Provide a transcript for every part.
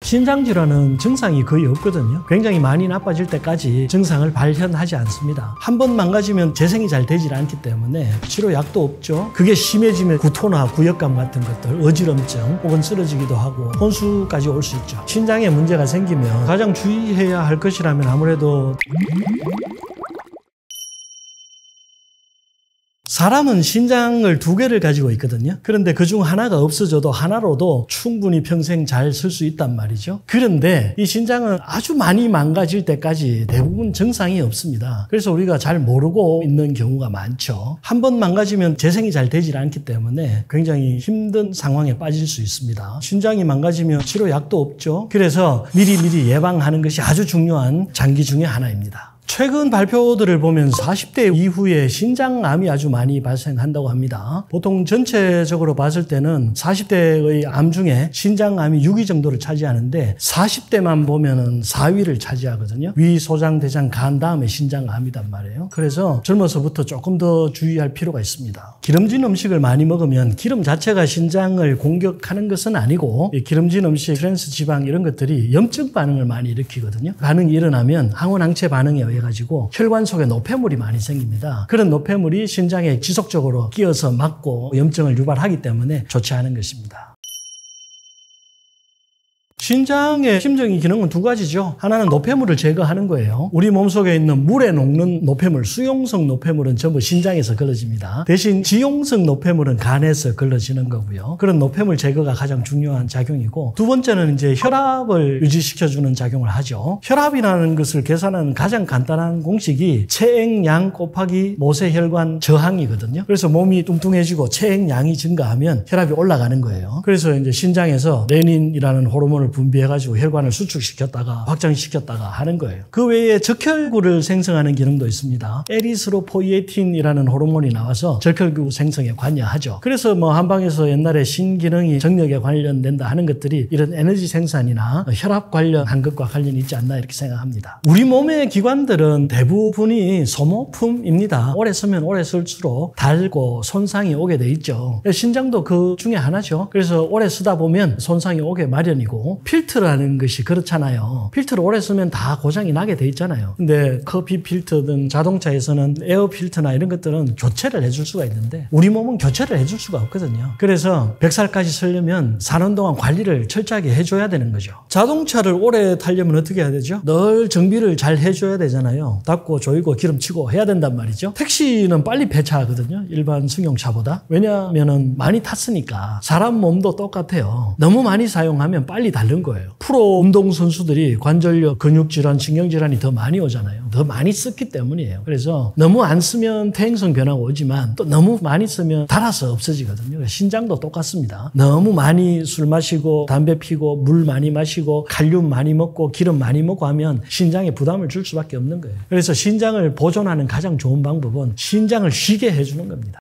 신장 질환은 증상이 거의 없거든요. 굉장히 많이 나빠질 때까지 증상을 발현하지 않습니다. 한 번 망가지면 재생이 잘 되질 않기 때문에 치료약도 없죠. 그게 심해지면 구토나 구역감 같은 것들, 어지럼증 혹은 쓰러지기도 하고 혼수까지 올 수 있죠. 신장에 문제가 생기면 가장 주의해야 할 것이라면 아무래도 사람은 신장을 2개를 가지고 있거든요. 그런데 그중 하나가 없어져도 하나로도 충분히 평생 잘 쓸 수 있단 말이죠. 그런데 이 신장은 아주 많이 망가질 때까지 대부분 증상이 없습니다. 그래서 우리가 잘 모르고 있는 경우가 많죠. 한 번 망가지면 재생이 잘 되질 않기 때문에 굉장히 힘든 상황에 빠질 수 있습니다. 신장이 망가지면 치료약도 없죠. 그래서 미리 예방하는 것이 아주 중요한 장기 중에 하나입니다. 최근 발표들을 보면 40대 이후에 신장암이 아주 많이 발생한다고 합니다. 보통 전체적으로 봤을 때는 40대의 암 중에 신장암이 6위 정도를 차지하는데 40대만 보면은 4위를 차지하거든요. 위, 소장, 대장, 간 다음에 신장암이단 말이에요. 그래서 젊어서부터 조금 더 주의할 필요가 있습니다. 기름진 음식을 많이 먹으면 기름 자체가 신장을 공격하는 것은 아니고 기름진 음식, 트랜스 지방 이런 것들이 염증 반응을 많이 일으키거든요. 반응이 일어나면 항원항체 반응에 의해 가지고 혈관 속에 노폐물이 많이 생깁니다. 그런 노폐물이 신장에 지속적으로 끼어서 막고 염증을 유발하기 때문에 좋지 않은 것입니다. 신장의 심적인 기능은 2가지죠. 하나는 노폐물을 제거하는 거예요. 우리 몸속에 있는 물에 녹는 노폐물, 수용성 노폐물은 전부 신장에서 걸러집니다. 대신 지용성 노폐물은 간에서 걸러지는 거고요. 그런 노폐물 제거가 가장 중요한 작용이고, 2번째는 이제 혈압을 유지시켜주는 작용을 하죠. 혈압이라는 것을 계산하는 가장 간단한 공식이 체액량 곱하기 모세혈관 저항이거든요. 그래서 몸이 뚱뚱해지고 체액량이 증가하면 혈압이 올라가는 거예요. 그래서 이제 신장에서 레닌이라는 호르몬을 분비해가지고 혈관을 수축시켰다가 확장시켰다가 하는 거예요. 그 외에 적혈구를 생성하는 기능도 있습니다. 에리스로포이에틴이라는 호르몬이 나와서 적혈구 생성에 관여하죠. 그래서 한방에서 옛날에 신기능이 정력에 관련된다 하는 것들이 이런 에너지 생산이나 혈압 관련한 것과 관련이 있지 않나 이렇게 생각합니다. 우리 몸의 기관들은 대부분이 소모품입니다. 오래 쓰면 오래 쓸수록 닳고 손상이 오게 돼 있죠. 신장도 그 중에 하나죠. 그래서 오래 쓰다 보면 손상이 오게 마련이고, 필터라는 것이 그렇잖아요. 필터를 오래 쓰면 다 고장이 나게 돼 있잖아요. 근데 커피 필터든 자동차에서는 에어 필터나 이런 것들은 교체를 해줄 수가 있는데 우리 몸은 교체를 해줄 수가 없거든요. 그래서 100살까지 쓰려면 사는 동안 관리를 철저하게 해줘야 되는 거죠. 자동차를 오래 타려면 어떻게 해야 되죠? 늘 정비를 잘 해줘야 되잖아요. 닦고 조이고 기름치고 해야 된단 말이죠. 택시는 빨리 폐차하거든요. 일반 승용차보다. 왜냐하면 많이 탔으니까. 사람 몸도 똑같아요. 너무 많이 사용하면 빨리 닳는 거예요. 프로 운동선수들이 관절염, 근육질환, 신경질환이 더 많이 오잖아요. 더 많이 썼기 때문이에요. 그래서 너무 안 쓰면 퇴행성 변화가 오지만 또 너무 많이 쓰면 닳아서 없어지거든요. 신장도 똑같습니다. 너무 많이 술 마시고 담배 피고 물 많이 마시고 칼륨 많이 먹고 기름 많이 먹고 하면 신장에 부담을 줄 수밖에 없는 거예요. 그래서 신장을 보존하는 가장 좋은 방법은 신장을 쉬게 해주는 겁니다.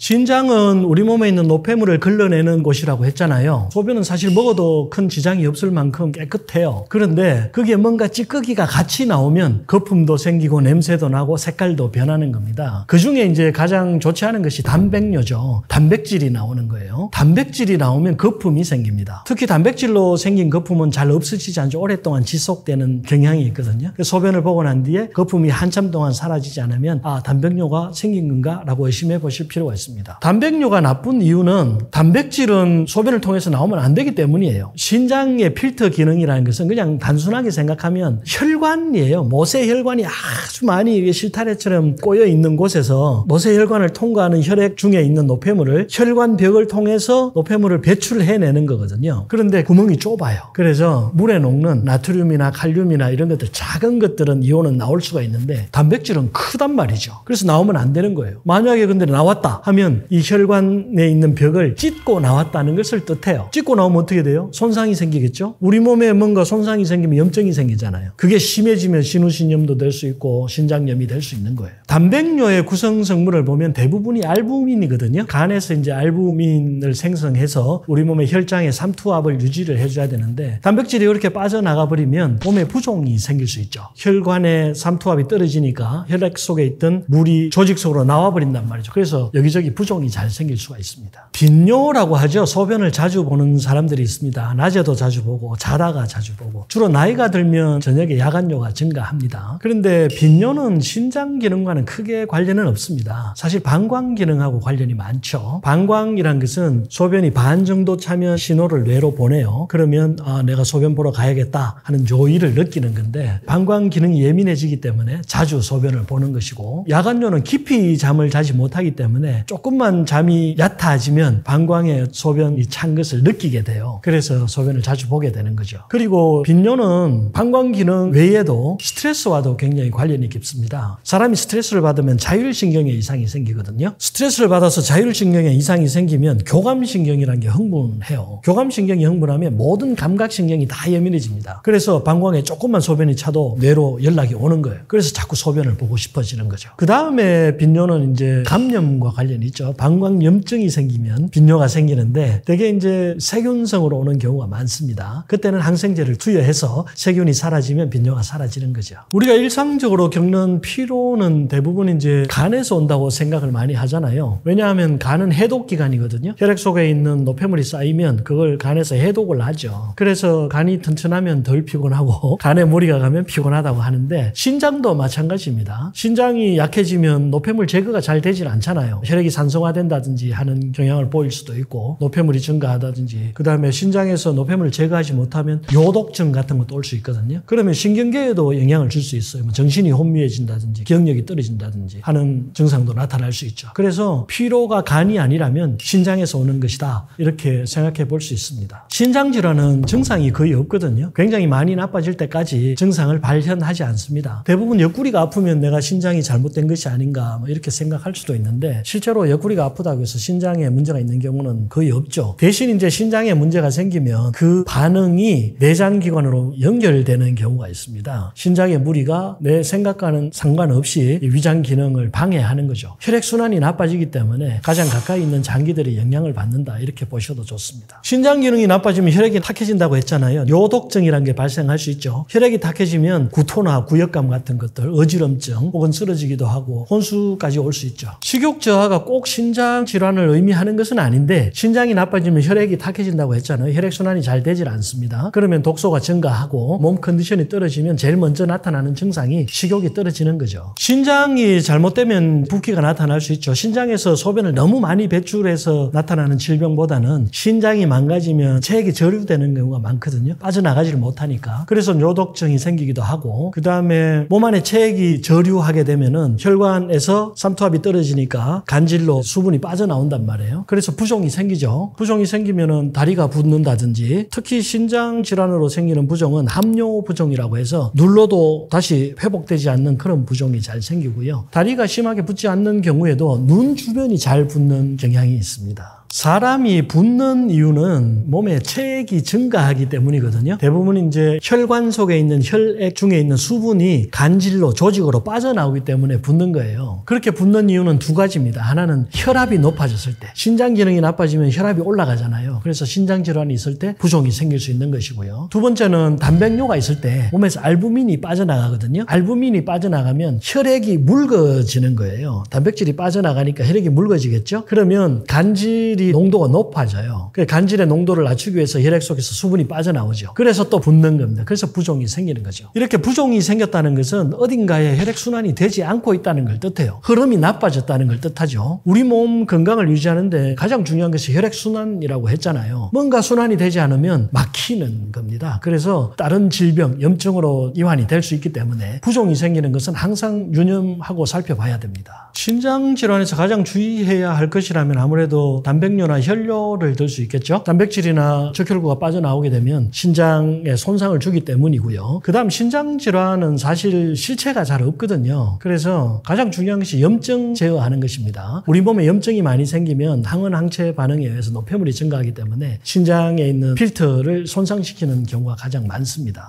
신장은 우리 몸에 있는 노폐물을 걸러내는 곳이라고 했잖아요. 소변은 사실 먹어도 큰 지장이 없을 만큼 깨끗해요. 그런데 거기에 뭔가 찌꺼기가 같이 나오면 거품도 생기고 냄새도 나고 색깔도 변하는 겁니다. 그중에 이제 가장 좋지 않은 것이 단백뇨죠. 단백질이 나오는 거예요. 단백질이 나오면 거품이 생깁니다. 특히 단백질로 생긴 거품은 잘 없어지지 않죠. 오랫동안 지속되는 경향이 있거든요. 소변을 보고 난 뒤에 거품이 한참 동안 사라지지 않으면 단백뇨가 생긴 건가? 라고 의심해 보실 필요가 있습니다. 단백뇨가 나쁜 이유는 단백질은 소변을 통해서 나오면 안 되기 때문이에요. 신장의 필터 기능이라는 것은 그냥 단순하게 생각하면 혈관이에요. 모세혈관이 아주 많이 실타래처럼 꼬여 있는 곳에서 모세혈관을 통과하는 혈액 중에 있는 노폐물을 혈관벽을 통해서 노폐물을 배출해내는 거거든요. 그런데 구멍이 좁아요. 그래서 물에 녹는 나트륨이나 칼륨이나 이런 것들, 작은 것들은 이온은 나올 수가 있는데 단백질은 크단 말이죠. 그래서 나오면 안 되는 거예요. 만약에 근데 나왔다 하면 이 혈관에 있는 벽을 찢고 나왔다는 것을 뜻해요. 찢고 나오면 어떻게 돼요? 손상이 생기겠죠? 우리 몸에 뭔가 손상이 생기면 염증이 생기잖아요. 그게 심해지면 신우신염도 될 수 있고 신장염이 될 수 있는 거예요. 단백뇨의 구성 성분을 보면 대부분이 알부민이거든요. 간에서 이제 알부민을 생성해서 우리 몸의 혈장의 삼투압을 유지를 해줘야 되는데 단백질이 이렇게 빠져나가 버리면 몸에 부종이 생길 수 있죠. 혈관의 삼투압이 떨어지니까 혈액 속에 있던 물이 조직 속으로 나와 버린단 말이죠. 그래서 여기저기 혈액이 부종이 잘 생길 수가 있습니다. 빈뇨라고 하죠. 소변을 자주 보는 사람들이 있습니다. 낮에도 자주 보고 자다가 자주 보고 주로 나이가 들면 저녁에 야간뇨가 증가합니다. 그런데 빈뇨는 신장 기능과는 크게 관련은 없습니다. 사실 방광 기능하고 관련이 많죠. 방광이란 것은 소변이 반 정도 차면 신호를 뇌로 보내요. 그러면 내가 소변 보러 가야겠다 하는 요의를 느끼는 건데 방광 기능이 예민해지기 때문에 자주 소변을 보는 것이고 야간뇨는 깊이 잠을 자지 못하기 때문에 조금만 잠이 얕아지면 방광에 소변이 찬 것을 느끼게 돼요. 그래서 소변을 자주 보게 되는 거죠. 그리고 빈뇨는 방광 기능 외에도 스트레스와도 굉장히 관련이 깊습니다. 사람이 스트레스를 받으면 자율신경에 이상이 생기거든요. 스트레스를 받아서 자율신경에 이상이 생기면 교감신경이라는 게 흥분해요. 교감신경이 흥분하면 모든 감각신경이 다 예민해집니다. 그래서 방광에 조금만 소변이 차도 뇌로 연락이 오는 거예요. 그래서 자꾸 소변을 보고 싶어지는 거죠. 그 다음에 빈뇨는 이제 감염과 관련이 있죠. 방광염증이 생기면 빈뇨가 생기는데 되게 이제 세균성으로 오는 경우가 많습니다. 그때는 항생제를 투여해서 세균이 사라지면 빈뇨가 사라지는 거죠. 우리가 일상적으로 겪는 피로는 대부분 이제 간에서 온다고 생각을 많이 하잖아요. 왜냐하면 간은 해독기관이거든요. 혈액 속에 있는 노폐물이 쌓이면 그걸 간에서 해독을 하죠. 그래서 간이 튼튼하면 덜 피곤하고 간에 무리가 가면 피곤하다고 하는데 신장도 마찬가지입니다. 신장이 약해지면 노폐물 제거가 잘 되질 않잖아요. 혈액이 산성화된다든지 하는 경향을 보일 수도 있고 노폐물이 증가하다든지 그 다음에 신장에서 노폐물을 제거하지 못하면 요독증 같은 것도 올 수 있거든요. 그러면 신경계에도 영향을 줄 수 있어요. 정신이 혼미해진다든지 기억력이 떨어진다든지 하는 증상도 나타날 수 있죠. 그래서 피로가 간이 아니라면 신장에서 오는 것이다 이렇게 생각해 볼 수 있습니다. 신장질환은 증상이 거의 없거든요. 굉장히 많이 나빠질 때까지 증상을 발현하지 않습니다. 대부분 옆구리가 아프면 내가 신장이 잘못된 것이 아닌가 이렇게 생각할 수도 있는데 실제로 옆구리가 아프다고 해서 신장에 문제가 있는 경우는 거의 없죠. 대신 이제 신장에 문제가 생기면 그 반응이 내장기관으로 연결되는 경우가 있습니다. 신장의 무리가 내 생각과는 상관없이 위장 기능을 방해하는 거죠. 혈액순환이 나빠지기 때문에 가장 가까이 있는 장기들이 영향을 받는다 이렇게 보셔도 좋습니다. 신장 기능이 나빠지면 혈액이 탁해진다고 했잖아요. 요독증이라는 게 발생할 수 있죠. 혈액이 탁해지면 구토나 구역감 같은 것들, 어지럼증 혹은 쓰러지기도 하고 혼수까지 올 수 있죠. 식욕 저하가 꼭 신장 질환을 의미하는 것은 아닌데 신장이 나빠지면 혈액이 탁해진다고 했잖아요. 혈액순환이 잘 되질 않습니다. 그러면 독소가 증가하고 몸 컨디션이 떨어지면 제일 먼저 나타나는 증상이 식욕이 떨어지는 거죠. 신장이 잘못되면 붓기가 나타날 수 있죠. 신장에서 소변을 너무 많이 배출해서 나타나는 질병보다는 신장이 망가지면 체액이 저류되는 경우가 많거든요. 빠져나가지를 못하니까. 그래서 요독증이 생기기도 하고 그 다음에 몸 안에 체액이 저류하게 되면은 혈관에서 삼투압이 떨어지니까 간질로 수분이 빠져나온단 말이에요. 그래서 부종이 생기죠. 부종이 생기면은 다리가 붓는다든지 특히 신장 질환으로 생기는 부종은 함뇨 부종이라고 해서 눌러도 다시 회복되지 않는 그런 부종이 잘 생기고요. 다리가 심하게 붓지 않는 경우에도 눈 주변이 잘 붓는 경향이 있습니다. 사람이 붓는 이유는 몸에 체액이 증가하기 때문이거든요. 대부분 이제 혈관 속에 있는 혈액 중에 있는 수분이 간질로 조직으로 빠져나오기 때문에 붓는 거예요. 그렇게 붓는 이유는 두 가지입니다. 하나는 혈압이 높아졌을 때 신장 기능이 나빠지면 혈압이 올라가잖아요. 그래서 신장 질환이 있을 때 부종이 생길 수 있는 것이고요. 두 번째는 단백뇨가 있을 때 몸에서 알부민이 빠져나가거든요. 알부민이 빠져나가면 혈액이 묽어지는 거예요. 단백질이 빠져나가니까 혈액이 묽어지겠죠. 그러면 간질이 농도가 높아져요. 간질의 농도를 낮추기 위해서 혈액 속에서 수분이 빠져나오죠. 그래서 또 붓는 겁니다. 그래서 부종이 생기는 거죠. 이렇게 부종이 생겼다는 것은 어딘가에 혈액순환이 되지 않고 있다는 걸 뜻해요. 흐름이 나빠졌다는 걸 뜻하죠. 우리 몸 건강을 유지하는데 가장 중요한 것이 혈액순환이라고 했잖아요. 뭔가 순환이 되지 않으면 막히는 겁니다. 그래서 다른 질병, 염증으로 이완이 될 수 있기 때문에 부종이 생기는 것은 항상 유념하고 살펴봐야 됩니다. 신장 질환에서 가장 주의해야 할 것이라면 아무래도 단백뇨나 혈뇨를 들 수 있겠죠. 단백질이나 적혈구가 빠져나오게 되면 신장에 손상을 주기 때문이고요. 그 다음 신장 질환은 사실 실체가 잘 없거든요. 그래서 가장 중요한 것이 염증 제어하는 것입니다. 우리 몸에 염증이 많이 생기면 항원 항체 반응에 의해서 노폐물이 증가하기 때문에 신장에 있는 필터를 손상시키는 경우가 가장 많습니다.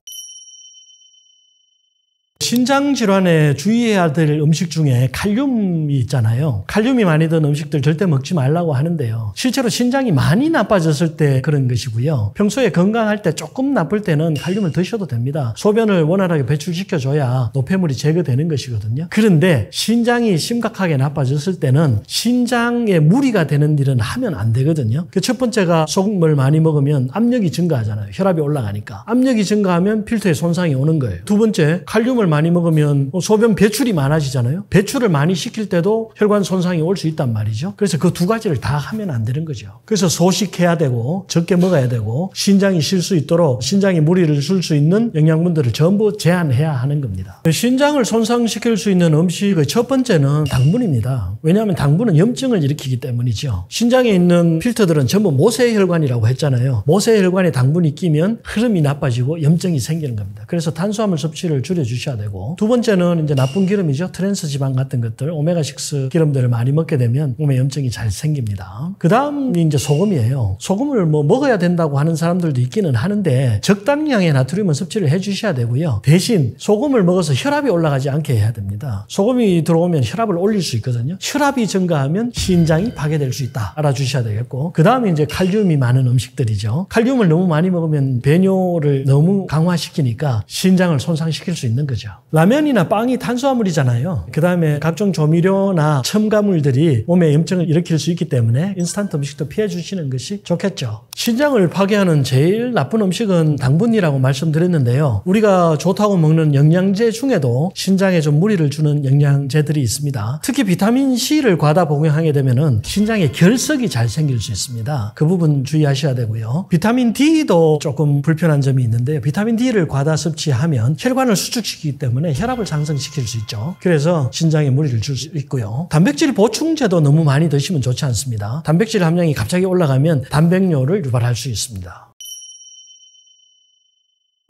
신장 질환에 주의해야 될 음식 중에 칼륨이 있잖아요. 칼륨이 많이 든 음식들 절대 먹지 말라고 하는데요. 실제로 신장이 많이 나빠졌을 때 그런 것이고요. 평소에 건강할 때 조금 나쁠 때는 칼륨을 드셔도 됩니다. 소변을 원활하게 배출시켜줘야 노폐물이 제거되는 것이거든요. 그런데 신장이 심각하게 나빠졌을 때는 신장에 무리가 되는 일은 하면 안 되거든요. 그 첫 번째가 소금을 많이 먹으면 압력이 증가하잖아요. 혈압이 올라가니까. 압력이 증가하면 필터에 손상이 오는 거예요. 두 번째, 칼륨을 많이 먹으면 소변 배출이 많아지잖아요. 배출을 많이 시킬 때도 혈관 손상이 올 수 있단 말이죠. 그래서 그 두 가지를 다 하면 안 되는 거죠. 그래서 소식해야 되고 적게 먹어야 되고 신장이 쉴 수 있도록 신장에 무리를 줄 수 있는 영양분들을 전부 제한해야 하는 겁니다. 신장을 손상시킬 수 있는 음식의 첫 번째는 당분입니다. 왜냐하면 당분은 염증을 일으키기 때문이죠. 신장에 있는 필터들은 전부 모세혈관이라고 했잖아요. 모세혈관에 당분이 끼면 흐름이 나빠지고 염증이 생기는 겁니다. 그래서 탄수화물 섭취를 줄여주셔야 되고 두 번째는 이제 나쁜 기름이죠. 트랜스 지방 같은 것들, 오메가6 기름들을 많이 먹게 되면 몸에 염증이 잘 생깁니다. 그 다음이 이제 소금이에요. 소금을 먹어야 된다고 하는 사람들도 있기는 하는데 적당량의 나트륨은 섭취를 해주셔야 되고요. 대신 소금을 먹어서 혈압이 올라가지 않게 해야 됩니다. 소금이 들어오면 혈압을 올릴 수 있거든요. 혈압이 증가하면 신장이 파괴될 수 있다. 알아주셔야 되겠고 그 다음에 이제 칼륨이 많은 음식들이죠. 칼륨을 너무 많이 먹으면 배뇨를 너무 강화시키니까 신장을 손상시킬 수 있는 거죠. 라면이나 빵이 탄수화물이잖아요. 그 다음에 각종 조미료나 첨가물들이 몸에 염증을 일으킬 수 있기 때문에 인스턴트 음식도 피해 주시는 것이 좋겠죠. 신장을 파괴하는 제일 나쁜 음식은 당분이라고 말씀드렸는데요. 우리가 좋다고 먹는 영양제 중에도 신장에 좀 무리를 주는 영양제들이 있습니다. 특히 비타민C를 과다 복용하게 되면 신장에 결석이 잘 생길 수 있습니다. 그 부분 주의하셔야 되고요. 비타민 D도 조금 불편한 점이 있는데요. 비타민 D를 과다 섭취하면 혈관을 수축시키기 때문에 혈압을 상승시킬 수 있죠. 그래서 신장에 무리를 줄 수 있고요. 단백질 보충제도 너무 많이 드시면 좋지 않습니다. 단백질 함량이 갑자기 올라가면 단백뇨를 유발할 수 있습니다.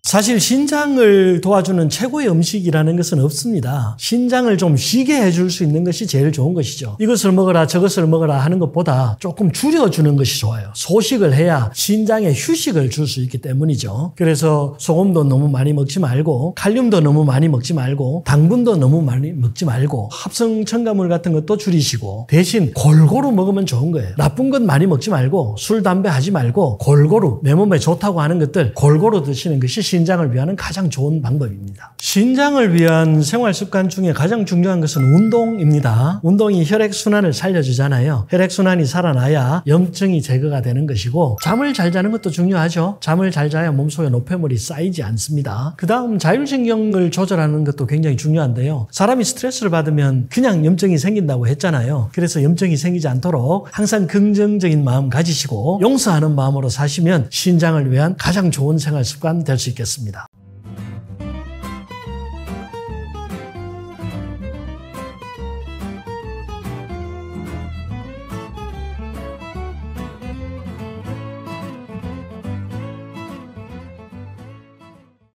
사실 신장을 도와주는 최고의 음식이라는 것은 없습니다. 신장을 좀 쉬게 해줄 수 있는 것이 제일 좋은 것이죠. 이것을 먹어라 저것을 먹어라 하는 것보다 조금 줄여주는 것이 좋아요. 소식을 해야 신장에 휴식을 줄 수 있기 때문이죠. 그래서 소금도 너무 많이 먹지 말고 칼륨도 너무 많이 먹지 말고 당분도 너무 많이 먹지 말고 합성 첨가물 같은 것도 줄이시고 대신 골고루 먹으면 좋은 거예요. 나쁜 것 많이 먹지 말고 술, 담배 하지 말고 골고루 내 몸에 좋다고 하는 것들 골고루 드시는 것이 신장을 위한 가장 좋은 방법입니다. 신장을 위한 생활 습관 중에 가장 중요한 것은 운동입니다. 운동이 혈액순환을 살려주잖아요. 혈액순환이 살아나야 염증이 제거가 되는 것이고 잠을 잘 자는 것도 중요하죠. 잠을 잘 자야 몸속에 노폐물이 쌓이지 않습니다. 그 다음 자율신경을 조절하는 것도 굉장히 중요한데요. 사람이 스트레스를 받으면 그냥 염증이 생긴다고 했잖아요. 그래서 염증이 생기지 않도록 항상 긍정적인 마음 가지시고 용서하는 마음으로 사시면 신장을 위한 가장 좋은 생활 습관 될 수 있겠습니다.